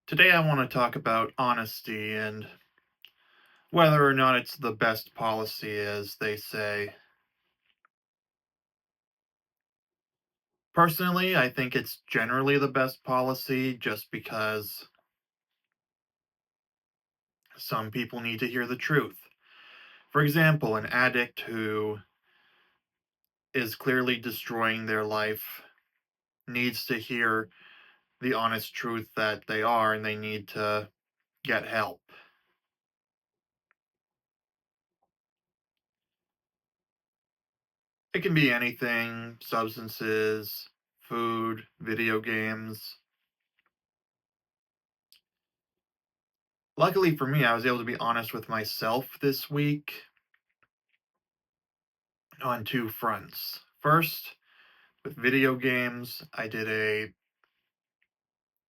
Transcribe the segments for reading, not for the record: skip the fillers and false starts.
Today, I want to talk about honesty and whether or not it's the best policy, as they say. Personally, I think it's generally the best policy just because some people need to hear the truth. For example, an addict who is clearly destroying their life needs to hear the honest truth that they are and they need to get help. It can be anything: substances, food, video games. Luckily for me, I was able to be honest with myself this week on two fronts. First, with video games, I did a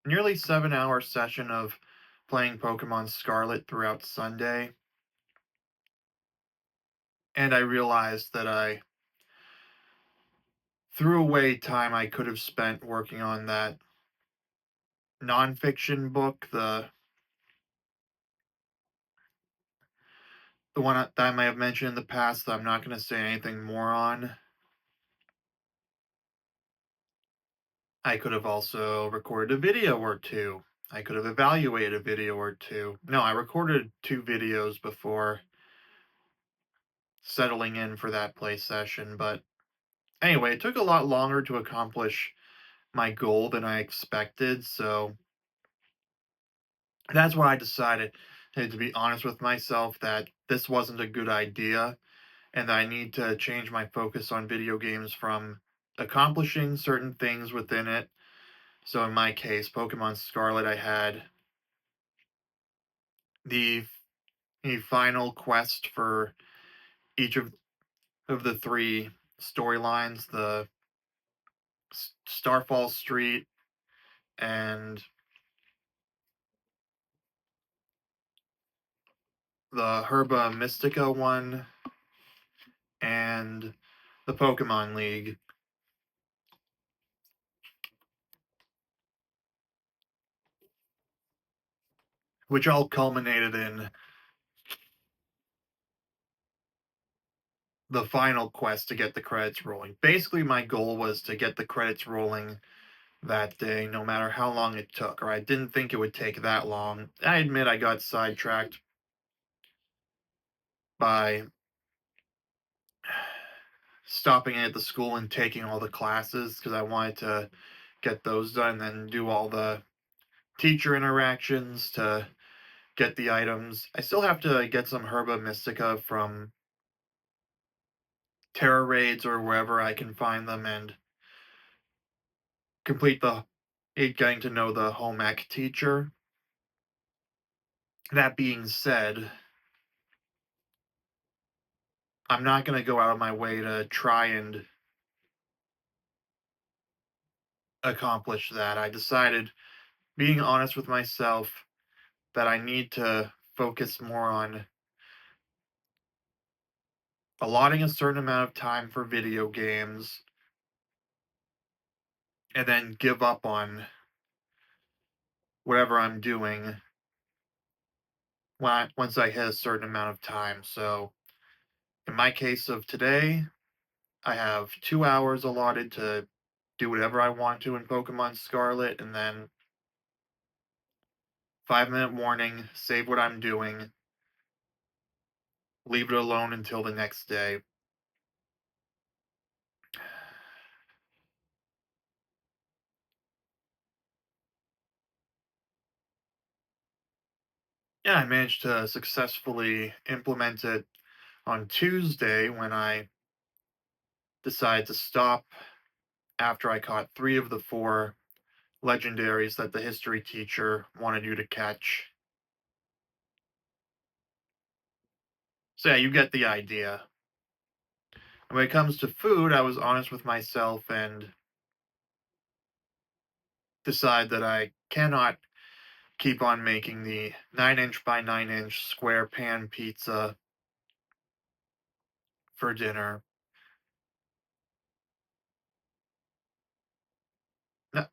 nearly 7-hour session of playing Pokemon Scarlet throughout Sunday, and I realized that I threw away time I could have spent working on that nonfiction book, the one that I may have mentioned in the past that I'm not going to say anything more on. I could have also recorded a video or two. I could have evaluated a video or two. No, I recorded two videos before settling in for that play session. But anyway, it took a lot longer to accomplish my goal than I expected. So that's why I decided, to be honest with myself, that this wasn't a good idea and that I need to change my focus on video games from accomplishing certain things within it. So in my case, Pokemon Scarlet, I had the final quest for each of the three storylines: the Starfall Street and the Herba Mystica one and the Pokemon League, which all culminated in the final quest to get the credits rolling. Basically, my goal was to get the credits rolling that day, no matter how long it took, or I didn't think it would take that long. I admit I got sidetracked by stopping at the school and taking all the classes because I wanted to get those done and then do all the teacher interactions to get the items. I still have to get some Herba Mystica from Terra Raids or wherever I can find them and complete the getting to know the home ec teacher. That being said, I'm not going to go out of my way to try and accomplish that. I decided, being honest with myself, that I need to focus more on allotting a certain amount of time for video games and then give up on whatever I'm doing once I hit a certain amount of time. So in my case of today, I have 2 hours allotted to do whatever I want to in Pokemon Scarlet, and then 5-minute warning, save what I'm doing, leave it alone until the next day. Yeah, I managed to successfully implement it on Tuesday when I decided to stop after I caught three of the four legendaries that the history teacher wanted you to catch. So yeah, you get the idea. And when it comes to food, I was honest with myself and decide that I cannot keep on making the 9-inch by 9-inch square pan pizza for dinner.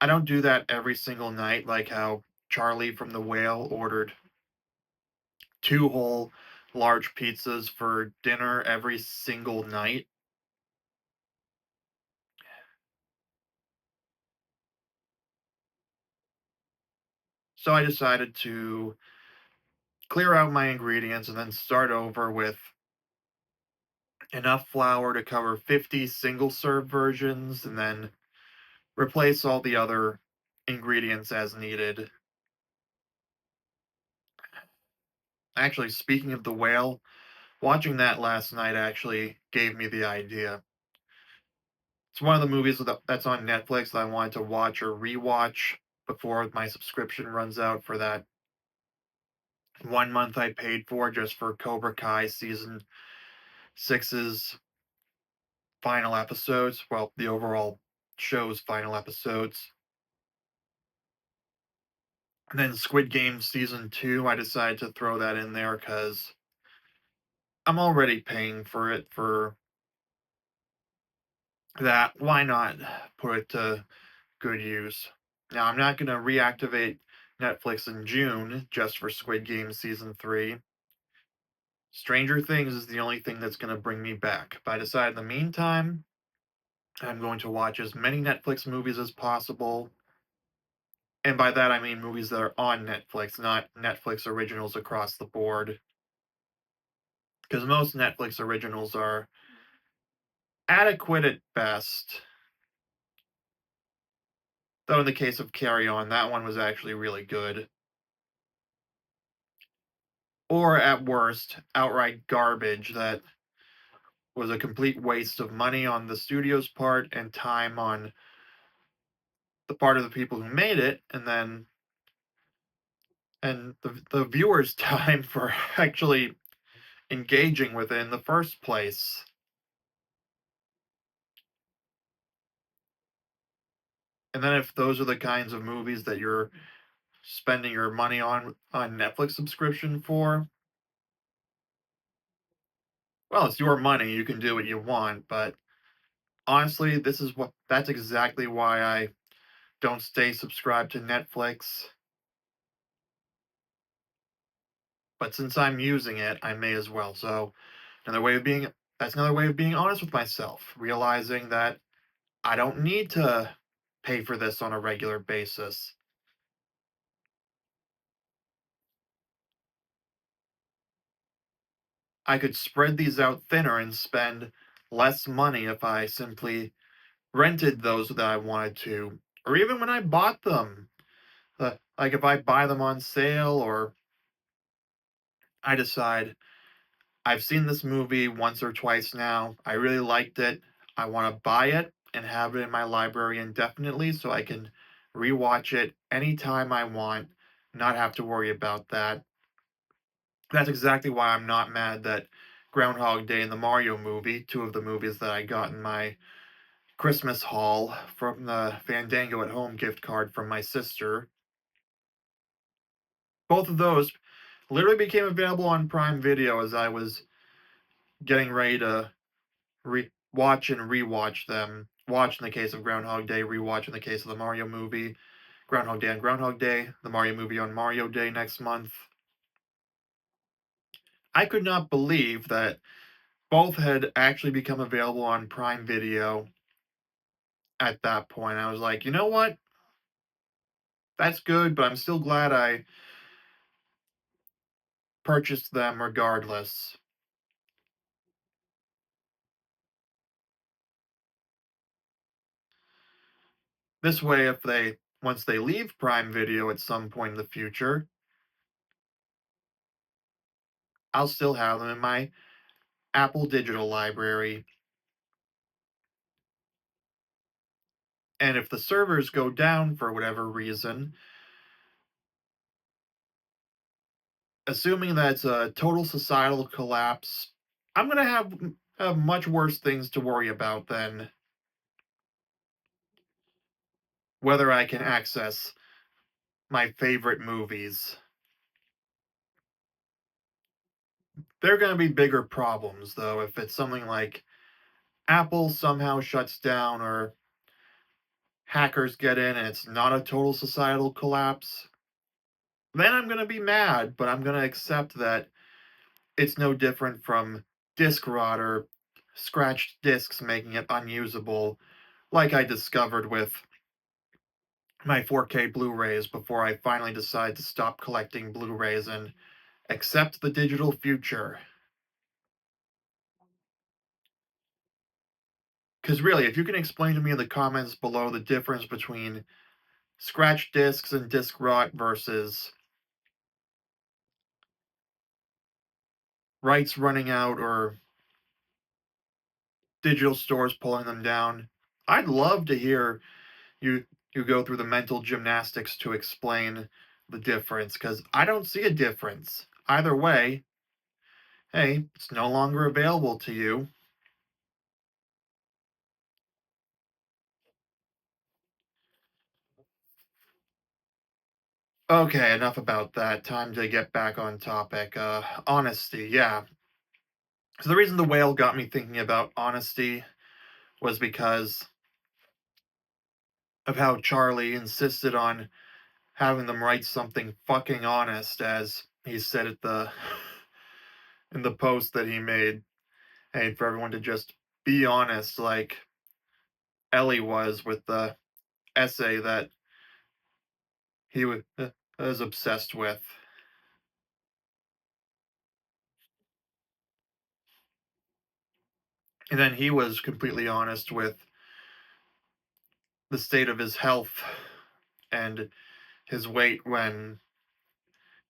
I don't do that every single night like how Charlie from the Whale ordered two whole large pizzas for dinner every single night. So I decided to clear out my ingredients and then start over with enough flour to cover 50 single serve versions and then replace all the other ingredients as needed. Actually, speaking of the whale, watching that last night actually gave me the idea. It's one of the movies that's on Netflix that I wanted to watch or rewatch before my subscription runs out for that 1 month I paid for just for Cobra Kai season six's final episodes. Well, the overall show's final episodes. And then Squid Game season two, I decided to throw that in there because I'm already paying for it for that. Why not put it to good use? Now, I'm not going to reactivate Netflix in June just for Squid Game season three. Stranger Things is the only thing that's going to bring me back. But I decide in the meantime, I'm going to watch as many Netflix movies as possible. And by that, I mean movies that are on Netflix, not Netflix originals across the board. Because most Netflix originals are adequate at best. Though in the case of Carry On, that one was actually really good. Or at worst, outright garbage that was a complete waste of money on the studio's part and time on the part of the people who made it, and the viewers' time for actually engaging with it in the first place. And then if those are the kinds of movies that you're spending your money on Netflix subscription for, well, it's your money, you can do what you want, but honestly, that's exactly why I don't stay subscribed to Netflix. But since I'm using it, I may as well. So another way of being that's another way of being honest with myself, realizing that I don't need to pay for this on a regular basis. I could spread these out thinner and spend less money if I simply rented those that I wanted to, or even when I bought them. Like if I buy them on sale, or I decide I've seen this movie once or twice now, I really liked it, I want to buy it and have it in my library indefinitely so I can rewatch it anytime I want, not have to worry about that. That's exactly why I'm not mad that Groundhog Day and the Mario movie, two of the movies that I got in my Christmas haul from the Fandango at Home gift card from my sister. Both of those literally became available on Prime Video as I was getting ready to watch and rewatch them. Watch in the case of Groundhog Day, rewatch in the case of the Mario movie. Groundhog Day on Groundhog Day, the Mario movie on Mario Day next month. I could not believe that both had actually become available on Prime Video at that point. I was like, you know what? That's good, but I'm still glad I purchased them regardless. This way, if they once they leave Prime Video at some point in the future, I'll still have them in my Apple Digital Library. And if the servers go down for whatever reason, assuming that's a total societal collapse, I'm going to have much worse things to worry about than whether I can access my favorite movies. There are going to be bigger problems, though, if it's something like Apple somehow shuts down or hackers get in and it's not a total societal collapse. then I'm gonna be mad, but I'm gonna accept that it's no different from disk rot or scratched discs making it unusable, like I discovered with my 4K Blu-rays before I finally decided to stop collecting Blu-rays and accept the digital future. Because really, if you can explain to me in the comments below the difference between scratch discs and disk rot versus rights running out or digital stores pulling them down, I'd love to hear you you go through the mental gymnastics to explain the difference because I don't see a difference. Either way, hey, it's no longer available to you. Okay, enough about that. Time to get back on topic. Honesty, yeah. So the reason the whale got me thinking about honesty was because of how Charlie insisted on having them write something fucking honest, as he said at the in the post that he made. Hey, for everyone to just be honest, like Ellie was with the essay that he was obsessed with. And then he was completely honest with the state of his health and his weight when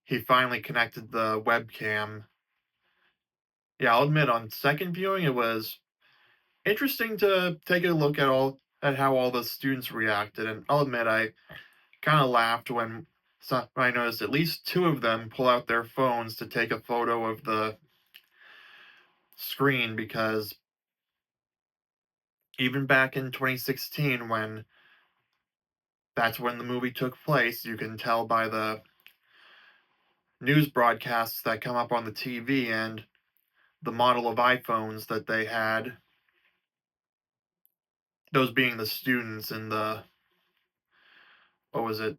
he finally connected the webcam. Yeah, I'll admit on second viewing it was interesting to take a look at how all the students reacted, and I'll admit I kind of laughed when I noticed at least two of them pull out their phones to take a photo of the screen because even back in 2016 when that's when the movie took place, you can tell by the news broadcasts that come up on the TV and the model of iPhones that they had, those being the students in the, what was it,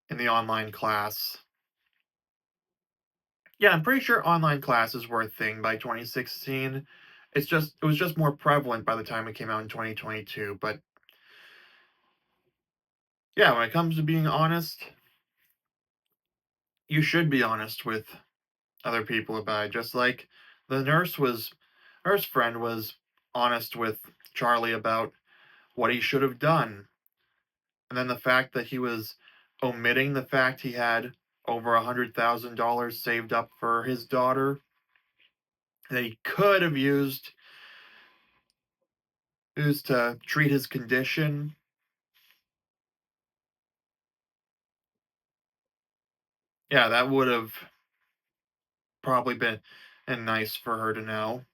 in the online class. Yeah, I'm pretty sure online classes were a thing by 2016. It was just more prevalent by the time it came out in 2022. But yeah, when it comes to being honest, you should be honest with other people about it. Just like the nurse friend was honest with Charlie about what he should have done. And then the fact that he was omitting the fact he had over $100,000 saved up for his daughter that he could have used to treat his condition. Yeah, that would have probably been nice for her to know.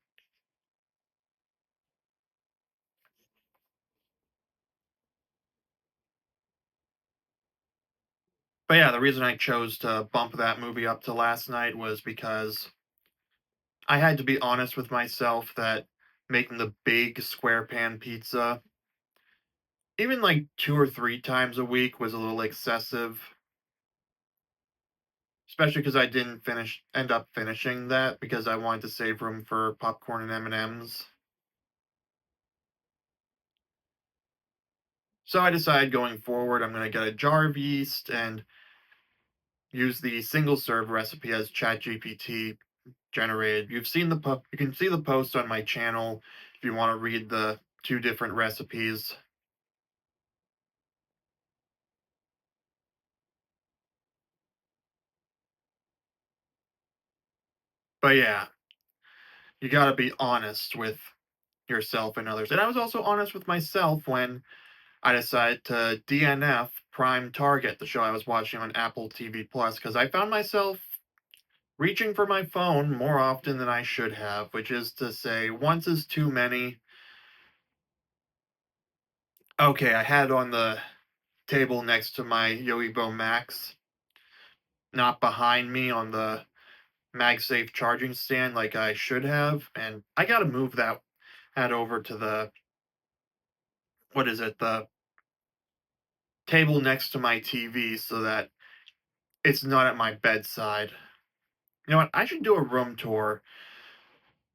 But yeah, the reason I chose to bump that movie up to last night was because I had to be honest with myself that making the big square pan pizza, even like 2 or 3 times a week, was a little excessive. Especially because I didn't end up finishing that because I wanted to save room for popcorn and M&Ms. So I decided going forward, I'm going to get a jar of yeast and use the single serve recipe as ChatGPT generated. You can see the post on my channel if you want to read the two different recipes. But yeah, you got to be honest with yourself and others. And I was also honest with myself when I decided to DNF Prime Target, the show I was watching on Apple TV Plus, because I found myself reaching for my phone more often than I should have, which is to say, once is too many. Okay, I had it on the table next to my Yoibo Max, not behind me on the MagSafe charging stand like I should have, and I gotta move that over to the, what is it, the table next to my TV so that it's not at my bedside. You know what? I should do a room tour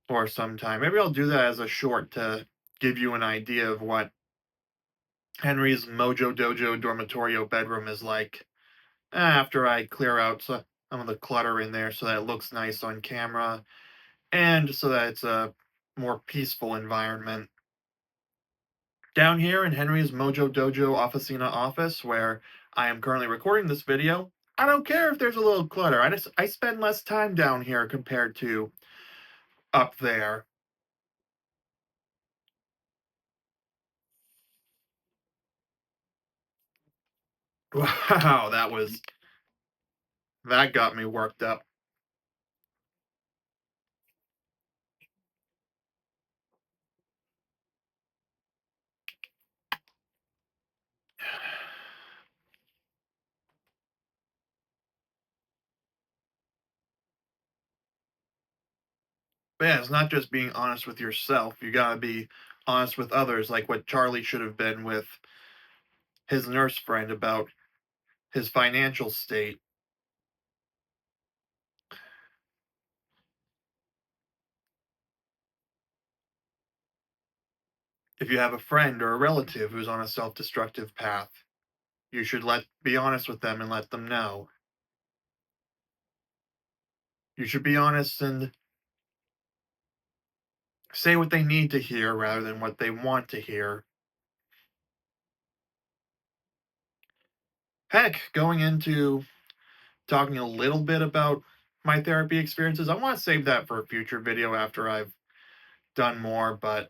or sometime. Maybe I'll do that as a short to give you an idea of what Henry's Mojo Dojo Dormitorio bedroom is like after I clear out some of the clutter in there so that it looks nice on camera and so that it's a more peaceful environment. Down here in Henry's Mojo Dojo Officina office, where I am currently recording this video, I don't care if there's a little clutter. I spend less time down here compared to up there. Wow, that got me worked up. But yeah, it's not just being honest with yourself. You gotta be honest with others, like what Charlie should have been with his nurse friend about his financial state. If you have a friend or a relative who's on a self-destructive path, you should be honest with them and let them know. You should be honest and say what they need to hear rather than what they want to hear. Heck, going into talking a little bit about my therapy experiences, I want to save that for a future video after I've done more, but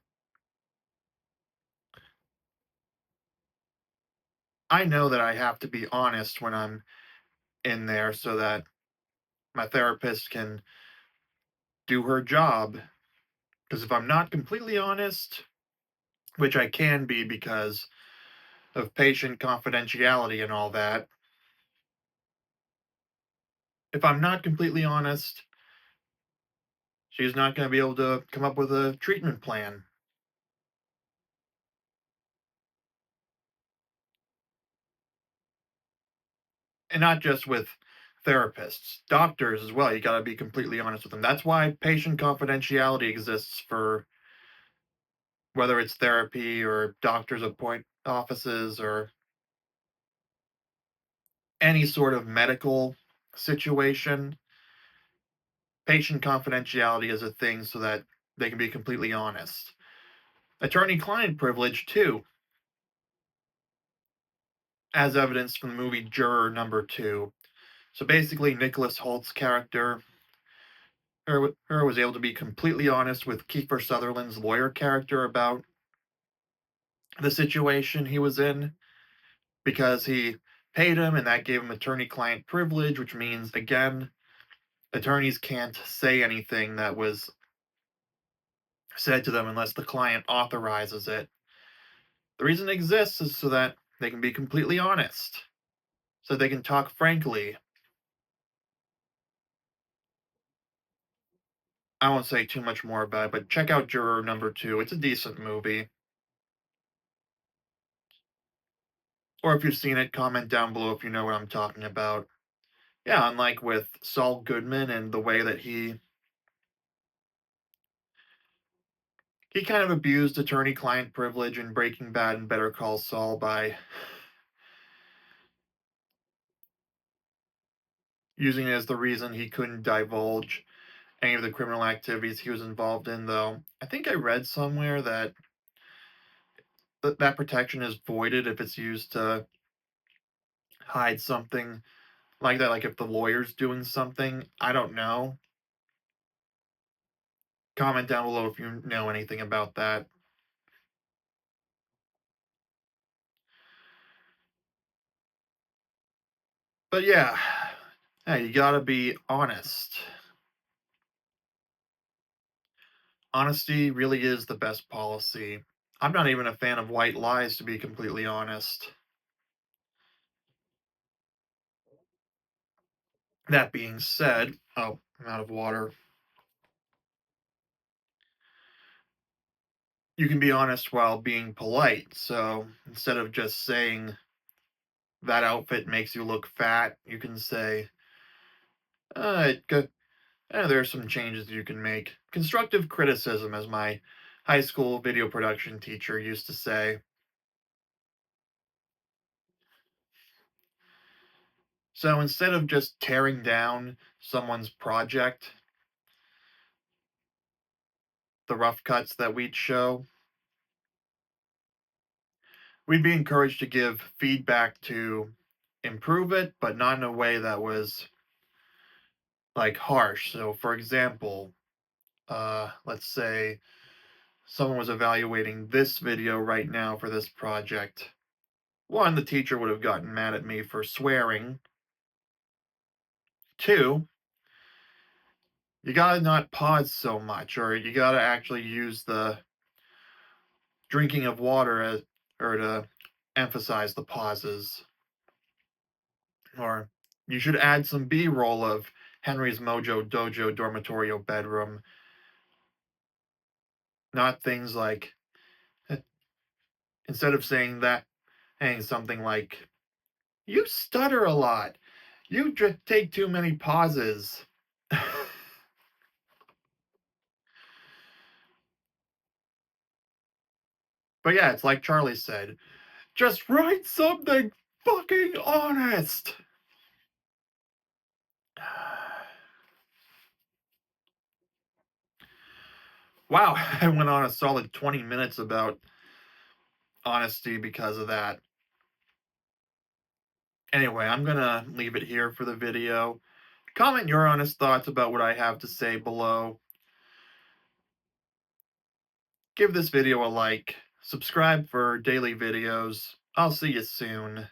I know that I have to be honest when I'm in there so that my therapist can do her job. Because if I'm not completely honest, which I can be because of patient confidentiality and all that, if I'm not completely honest, she's not going to be able to come up with a treatment plan. And not just with therapists, doctors as well. You got to be completely honest with them. That's why patient confidentiality exists for whether it's therapy or doctors' appoint offices or any sort of medical situation. Patient confidentiality is a thing so that they can be completely honest. Attorney client privilege, too, as evidenced from the movie Juror Number Two. So basically, Nicholas Holt's character, her was able to be completely honest with Kiefer Sutherland's lawyer character about the situation he was in because he paid him and that gave him attorney client privilege, which means, again, attorneys can't say anything that was said to them unless the client authorizes it. The reason it exists is so that they can be completely honest, so they can talk frankly. I won't say too much more about it, but check out Juror Number Two. It's a decent movie. Or if you've seen it, comment down below if you know what I'm talking about. Yeah, unlike with Saul Goodman and the way that he kind of abused attorney-client privilege in Breaking Bad and Better Call Saul by using it as the reason he couldn't divulge any of the criminal activities he was involved in, though. I think I read somewhere that that protection is voided if it's used to hide something like that, like if the lawyer's doing something. I don't know. Comment down below if you know anything about that. But yeah, hey, you gotta be honest. Honesty really is the best policy. I'm not even a fan of white lies, to be completely honest. That being said, oh, I'm out of water. You can be honest while being polite. So instead of just saying that outfit makes you look fat, you can say, it could, there are some changes you can make. Constructive criticism, as my high school video production teacher used to say. So instead of just tearing down someone's project, the rough cuts that we'd show, we'd be encouraged to give feedback to improve it, but not in a way that was like harsh. So, for example, let's say someone was evaluating this video right now for this project. One, the teacher would have gotten mad at me for swearing. Two, you gotta not pause so much, or you gotta actually use the drinking of water as, or to emphasize the pauses. Or you should add some B-roll of Henry's Mojo Dojo Dormitorio bedroom, not things like, instead of saying that, saying something like, you stutter a lot. You take too many pauses. But yeah, it's like Charlie said, just write something fucking honest. Wow, I went on a solid 20 minutes about honesty because of that. Anyway, I'm gonna leave it here for the video. Comment your honest thoughts about what I have to say below. Give this video a like. Subscribe for daily videos. I'll see you soon.